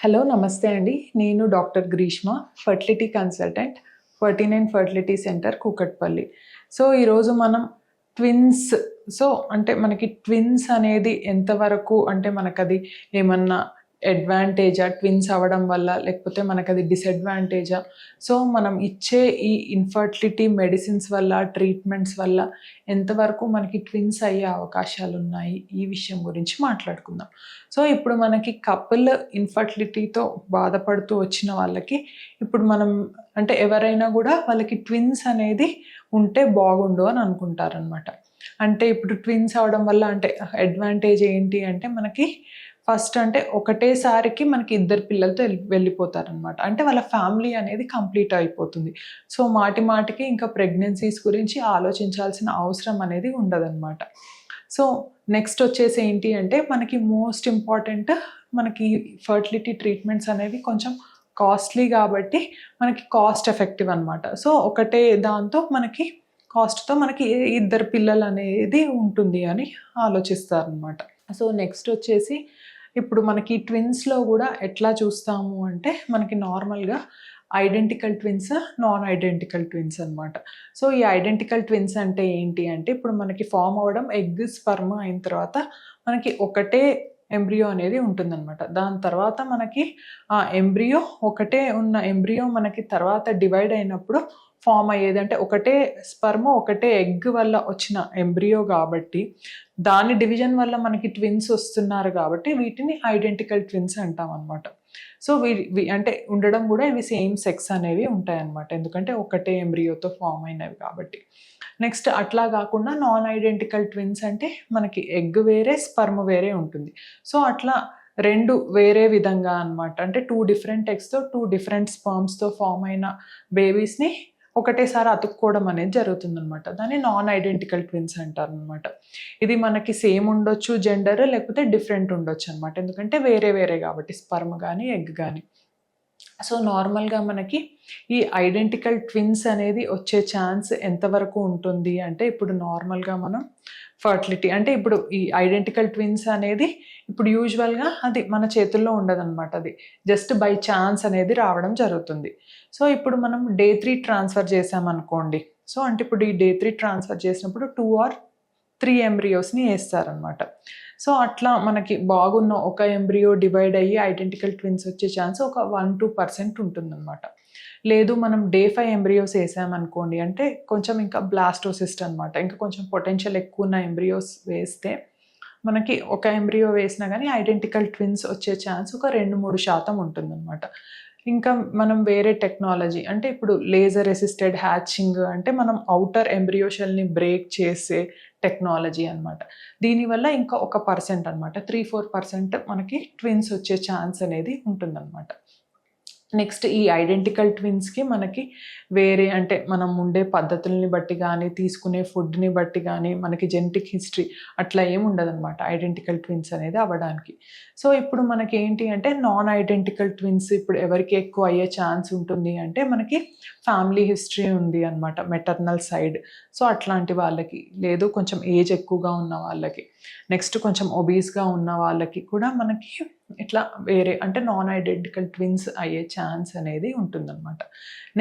Hello నమస్తే అండి. నేను doctor Greeshma, fertility consultant, 49 fertility centre Kukatpally. So ఈరోజు మనం ట్విన్స్ అంటే మనకి ట్విన్స్ అనేది ఎంతవరకు అంటే మనకది ఏమన్నా అడ్వాంటేజా ట్విన్స్ అవ్వడం వల్ల, లేకపోతే మనకది డిసడ్వాంటేజా? సో మనం ఇచ్చే ఈ ఇన్ఫర్టిలిటీ మెడిసిన్స్ వల్ల, ట్రీట్మెంట్స్ వల్ల ఎంతవరకు మనకి ట్విన్స్ అయ్యే అవకాశాలున్నాయి, ఈ విషయం గురించి మాట్లాడుకుందాం. సో ఇప్పుడు మనకి కపుల్ ఇన్ఫర్టిలిటీతో బాధపడుతూ వచ్చిన వాళ్ళకి ఇప్పుడు మనం అంటే ఎవరైనా కూడా వాళ్ళకి ట్విన్స్ అనేది ఉంటే బాగుండు అని అనుకుంటారనమాట. అంటే ఇప్పుడు ట్విన్స్ అవడం వల్ల అంటే అడ్వాంటేజ్ ఏంటి అంటే మనకి ఫస్ట్ అంటే ఒకటేసారికి మనకి ఇద్దరు పిల్లలతో వెళ్ళిపోతారనమాట. అంటే వాళ్ళ ఫ్యామిలీ అనేది కంప్లీట్ అయిపోతుంది. సో మాటి మాటికి ఇంకా ప్రెగ్నెన్సీస్ గురించి ఆలోచించాల్సిన అవసరం అనేది ఉండదన్నమాట. సో నెక్స్ట్ వచ్చేసి ఏంటి అంటే మనకి మోస్ట్ ఇంపార్టెంట్, మనకి ఫర్టిలిటీ ట్రీట్మెంట్స్ అనేవి కొంచెం కాస్ట్లీ కాబట్టి మనకి కాస్ట్ ఎఫెక్టివ్ అనమాట. సో ఒకటే దాంతో మనకి కాస్ట్తో మనకి ఇద్దరు పిల్లలు అనేది ఉంటుంది అని ఆలోచిస్తారనమాట. సో నెక్స్ట్ వచ్చేసి ఇప్పుడు మనకి ట్విన్స్లో కూడా ఎట్లా చూస్తాము అంటే మనకి నార్మల్గా identical twins, non identical twins అనమాట. సో ఈ ఐడెంటికల్ ట్విన్స్ అంటే ఏంటి అంటే ఇప్పుడు మనకి ఫామ్ అవ్వడం ఎగ్ స్పర్మ్ అయిన తర్వాత మనకి ఒకటే ఎంబ్రియో అనేది ఉంటుందన్నమాట. దాని తర్వాత మనకి ఆ ఎంబ్రియో ఒకటే ఉన్న ఎంబ్రియో మనకి తర్వాత డివైడ్ అయినప్పుడు ఫామ్ అయ్యేది అంటే ఒకటే స్పర్మ్ ఒకటే ఎగ్ వల్ల వచ్చిన ఎంబ్రియో కాబట్టి దాని డివిజన్ వల్ల మనకి ట్విన్స్ వస్తున్నారు కాబట్టి వీటిని ఐడెంటికల్ ట్విన్స్ అంటాం అనమాట. సో అంటే ఉండడం కూడా ఇవి సేమ్ సెక్స్ అనేవి ఉంటాయి అన్నమాట, ఎందుకంటే ఒకటే ఎంబ్రియోతో ఫామ్ అయినవి కాబట్టి. నెక్స్ట్ అట్లా కాకుండా నాన్ ఐడెంటికల్ ట్విన్స్ అంటే మనకి ఎగ్ వేరే స్పర్మ్ వేరే ఉంటుంది. సో అట్లా రెండు వేరే విధంగా అనమాట, అంటే 2 డిఫరెంట్ ఎగ్స్తో 2 డిఫరెంట్ స్పర్మ్స్తో ఫామ్ అయిన బేబీస్ని ఒకటేసారి అతుక్కోవడం అనేది జరుగుతుందనమాట. దాన్ని నాన్ ఐడెంటికల్ ట్విన్స్ అంటారు అనమాట. ఇది మనకి సేమ్ ఉండొచ్చు జెండర్, లేకపోతే డిఫరెంట్ ఉండొచ్చు అనమాట, ఎందుకంటే వేరే వేరే కాబట్టి స్పర్మ్ కానీ ఎగ్ కానీ. సో నార్మల్గా మనకి ఈ ఐడెంటికల్ ట్విన్స్ అనేది వచ్చే ఛాన్స్ ఎంతవరకు ఉంటుంది అంటే ఇప్పుడు నార్మల్గా మనం ఫర్టిలిటీ అంటే ఇప్పుడు ఈ ఐడెంటికల్ ట్విన్స్ అనేది ఇప్పుడు యూజువల్గా అది మన చేతుల్లో ఉండదన్నమాట, అది జస్ట్ బై ఛాన్స్ అనేది రావడం జరుగుతుంది. సో ఇప్పుడు మనం డే 3 ట్రాన్స్ఫర్ చేసామనుకోండి, సో అంటే ఇప్పుడు ఈ డే 3 ట్రాన్స్ఫర్ చేసినప్పుడు 2 or 3 ఎంబ్రియోస్ని వేస్తారనమాట. సో అట్లా మనకి బాగున్న ఒక ఎంబ్రియో డివైడ్ అయ్యి ఐడెంటికల్ ట్విన్స్ వచ్చే ఛాన్స్ ఒక 1-2% ఉంటుందన్నమాట. లేదు మనం డే 5 ఎంబ్రియోస్ వేసామనుకోండి, అంటే కొంచెం ఇంకా బ్లాస్టోసిస్ట్ అనమాట, ఇంకా కొంచెం పొటెన్షియల్ ఎక్కువ ఉన్న ఎంబ్రియోస్ వేస్తే మనకి ఒక ఎంబ్రియో వేసినా కానీ ఐడెంటికల్ ట్విన్స్ వచ్చే ఛాన్స్ ఒక 2-3% ఉంటుందన్నమాట. ఇంకా మనం వేరే టెక్నాలజీ అంటే ఇప్పుడు లేజర్ అసిస్టెడ్ హ్యాచింగ్ అంటే మనం అవుటర్ ఎంబ్రియో షెల్ని బ్రేక్ చేసే టెక్నాలజీ అనమాట. దీనివల్ల ఇంకా 1% అనమాట, 3-4% మనకి ట్విన్స్ వచ్చే ఛాన్స్ అనేది ఉంటుందన్నమాట. నెక్స్ట్ ఈ ఐడెంటికల్ ట్విన్స్కి మనకి వేరే అంటే మనం ఉండే పద్ధతుల్ని బట్టి కానీ తీసుకునే ఫుడ్ని బట్టి కానీ మనకి జెనెటిక్ హిస్టరీ అట్లా ఏమి ఉండదన్నమాట ఐడెంటికల్ ట్విన్స్ అనేది అవ్వడానికి. సో ఇప్పుడు మనకి ఏంటి అంటే నాన్ ఐడెంటికల్ ట్విన్స్ ఇప్పుడు ఎవరికి ఎక్కువ అయ్యే ఛాన్స్ ఉంటుంది అంటే మనకి ఫ్యామిలీ హిస్టరీ ఉంది అనమాట, మెటర్నల్ సైడ్. సో అట్లాంటి వాళ్ళకి, లేదు కొంచెం ఏజ్ ఎక్కువగా ఉన్న వాళ్ళకి, నెక్స్ట్ కొంచెం ఒబీస్గా ఉన్న వాళ్ళకి కూడా మనకి ఇట్లా వేరే అంటే నాన్ ఐడెంటికల్ ట్విన్స్ అయ్యే ఛాన్స్ అనేది ఉంటుందన్నమాట.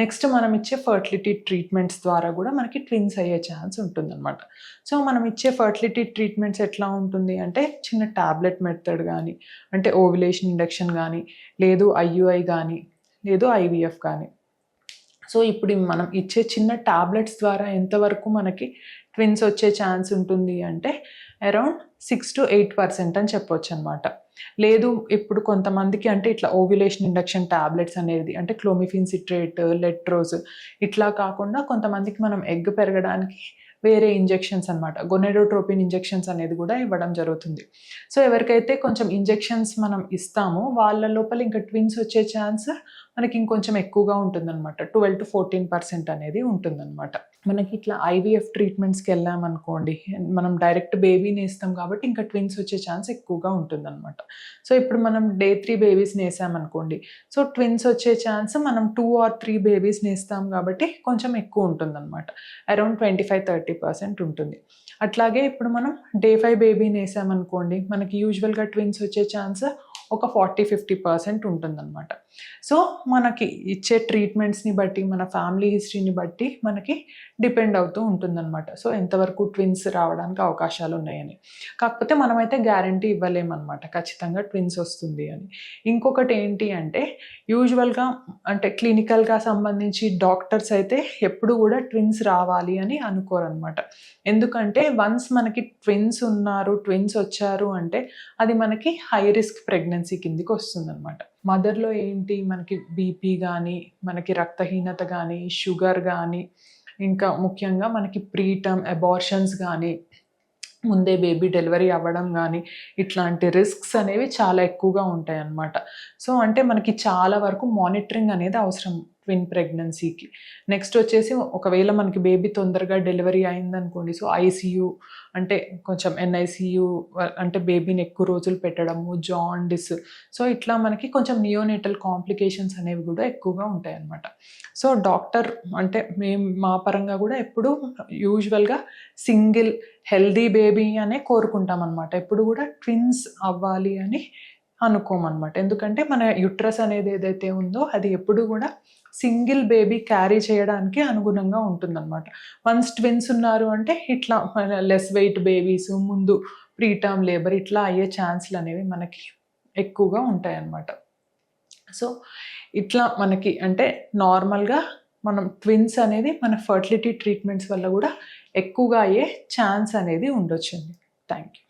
నెక్స్ట్ మనం ఇచ్చే ఫర్టిలిటీ ట్రీట్మెంట్స్ ద్వారా కూడా మనకి ట్విన్స్ అయ్యే ఛాన్స్ ఉంటుందన్నమాట. సో మనం ఇచ్చే ఫర్టిలిటీ ట్రీట్మెంట్స్ ఎట్లా ఉంటుంది అంటే చిన్న ట్యాబ్లెట్ మెథడ్ కానీ, అంటే ఓవ్యులేషన్ ఇండక్షన్ కానీ, లేదు IUI కానీ, లేదు IVF కానీ. సో ఇప్పుడు మనం ఇచ్చే చిన్న ట్యాబ్లెట్స్ ద్వారా ఎంతవరకు మనకి ట్విన్స్ వచ్చే ఛాన్స్ ఉంటుంది అంటే అరౌండ్ 6-8% అని చెప్పొచ్చు అనమాట. లేదు ఇప్పుడు కొంతమందికి అంటే ఇట్లా ఓవ్యులేషన్ ఇండక్షన్ ట్యాబ్లెట్స్ అనేది అంటే క్లోమిఫిన్ సిట్రేట్, లెట్రోజ్ ఇట్లా కాకుండా కొంతమందికి మనం ఎగ్ పెరగడానికి వేరే ఇంజెక్షన్స్ అనమాట, గొనెడోట్రోపిన్ ఇంజెక్షన్స్ అనేది కూడా ఇవ్వడం జరుగుతుంది. సో ఎవరికైతే కొంచెం ఇంజెక్షన్స్ మనం ఇస్తామో వాళ్ళ లోపల ఇంకా ట్విన్స్ వచ్చే ఛాన్స్ మనకి ఇంకొంచెం ఎక్కువగా ఉంటుందన్నమాట, 12-14% అనేది ఉంటుందన్నమాట. మనకి ఇట్లా IVF ట్రీట్మెంట్స్కి వెళ్ళామనుకోండి, మనం డైరెక్ట్ బేబీని వేస్తాం కాబట్టి ఇంకా ట్విన్స్ వచ్చే ఛాన్స్ ఎక్కువగా ఉంటుందన్నమాట. సో ఇప్పుడు మనం డే 3 బేబీస్ని వేసామనుకోండి, సో ట్విన్స్ వచ్చే ఛాన్స్ మనం 2 or 3 బేబీస్ని వేస్తాం కాబట్టి కొంచెం ఎక్కువ ఉంటుందన్నమాట, అరౌండ్ 25-30% ఉంటుంది. అట్లాగే ఇప్పుడు మనం డే 5 బేబీని వేసామనుకోండి, మనకి యూజువల్గా ట్విన్స్ వచ్చే ఛాన్స్ ఒక 40-50% ఉంటుందన్నమాట. సో మనకి ఇచ్చే ట్రీట్మెంట్స్ని బట్టి, మన ఫ్యామిలీ హిస్టరీని బట్టి మనకి డిపెండ్ అవుతూ ఉంటుందన్నమాట. సో ఎంతవరకు ట్విన్స్ రావడానికి అవకాశాలు ఉన్నాయని. కాకపోతే మనమైతే గ్యారంటీ ఇవ్వలేమన్నమాట ఖచ్చితంగా ట్విన్స్ వస్తుంది అని. ఇంకొకటి ఏంటి అంటే యూజువల్గా అంటే క్లినికల్గా సంబంధించి డాక్టర్స్ అయితే ఎప్పుడు కూడా ట్విన్స్ రావాలి అని అనుకోరనమాట. ఎందుకంటే వన్స్ మనకి ట్విన్స్ ఉన్నారు, ట్విన్స్ వచ్చారు అంటే అది మనకి హై రిస్క్ ప్రెగ్నెన్సీ కిందికి వస్తుందన్నమాట. మదర్లో ఏంటి మనకి బీపీ కానీ, మనకి రక్తహీనత కానీ, షుగర్ కానీ, ఇంకా ముఖ్యంగా మనకి ప్రీటర్మ్ అబార్షన్స్ కానీ, ముందే బేబీ డెలివరీ అవ్వడం కానీ, ఇట్లాంటి రిస్క్స్ అనేవి చాలా ఎక్కువగా ఉంటాయి అన్నమాట. సో అంటే మనకి చాలా వరకు మానిటరింగ్ అనేది అవసరం ట్విన్ ప్రెగ్నెన్సీకి. నెక్స్ట్ వచ్చేసి ఒకవేళ మనకి బేబీ తొందరగా డెలివరీ అయిందనుకోండి, సో ఐసీయూ అంటే కొంచెం ఎన్ఐసీయూ అంటే బేబీని ఎక్కువ రోజులు పెట్టడము, జాండిస్, సో ఇట్లా మనకి కొంచెం నియోనేటల్ కాంప్లికేషన్స్ అనేవి కూడా ఎక్కువగా ఉంటాయి అన్నమాట. సో డాక్టర్ అంటే మా పరంగా కూడా ఎప్పుడు యూజువల్గా సింగిల్ హెల్దీ బేబీ అనే కోరుకుంటాం అనమాట. ఎప్పుడు కూడా ట్విన్స్ అవ్వాలి అని అనుకోమన్నమాట. ఎందుకంటే మన యుట్రస్ అనేది ఏదైతే ఉందో అది ఎప్పుడు కూడా సింగిల్ బేబీ క్యారీ చేయడానికి అనుగుణంగా ఉంటుందన్నమాట. వన్స్ ట్విన్స్ ఉన్నారు అంటే ఇట్లా లెస్ వెయిట్ బేబీస్, ముందు ప్రీటర్మ్ లేబర్ ఇట్లా అయ్యే ఛాన్స్లు అనేవి మనకి ఎక్కువగా ఉంటాయన్నమాట. సో ఇట్లా మనకి అంటే నార్మల్గా మనం ట్విన్స్ అనేది మన ఫర్టిలిటీ ట్రీట్మెంట్స్ వల్ల కూడా ఎక్కువగా అయ్యే ఛాన్స్ అనేది ఉండొచ్చండి. Thank you.